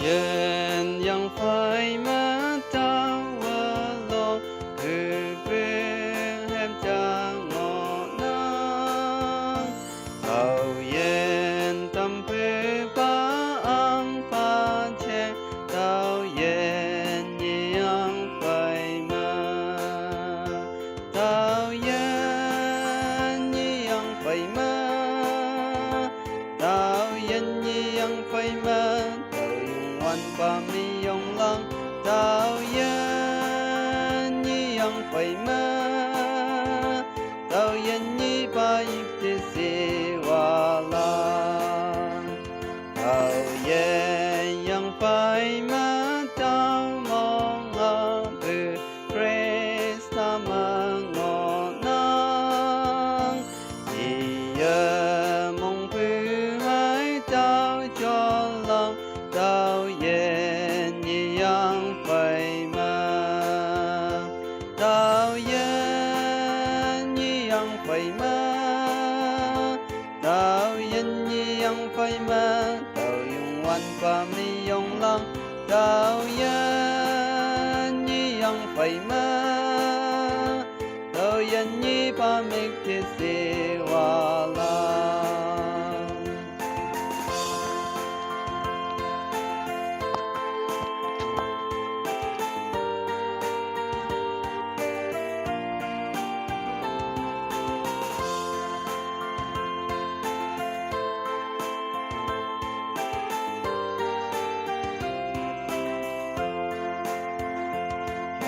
愿扬怀马到我路，去不黑将我能，讨厌当不把安把切，讨厌一样怀马，讨厌一样怀马，讨厌一样怀马。万把米用浪，讨厌你养肥吗？讨厌你把一点西瓦浪，讨厌养肥吗？到梦啊不 praise 他们我能，一夜梦不还到着浪。讨厌一样会吗？讨厌一样会吗？讨厌一样会吗？讨厌万把米用浪，讨厌一样会吗？讨厌一把米的西瓦浪。讨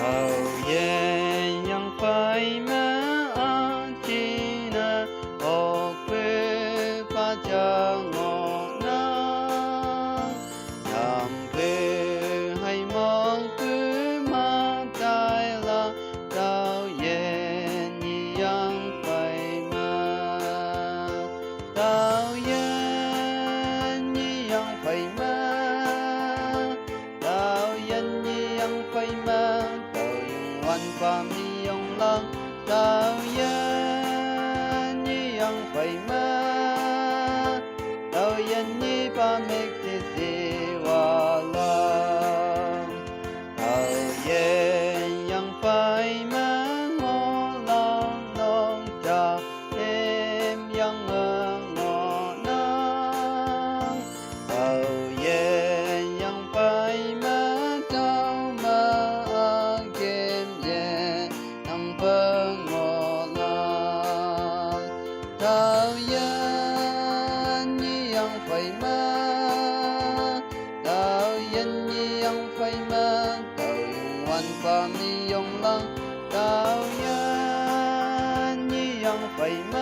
厌yang phải mà chỉ là học về ba cha ngõ nang làm về hay mong cứ mà đại là讨厌yang phải mà讨厌yang phải mà讨厌yang phải mà万把米用浪，讨厌你养肥吗？讨厌你把米的西瓦浪，讨厌养肥吗？我浪弄着添养儿我能，讨厌养肥吗？到嘛给。我啦，讨厌你养肥吗？讨厌你养肥吗？讨厌万把米用浪，讨厌你养肥吗？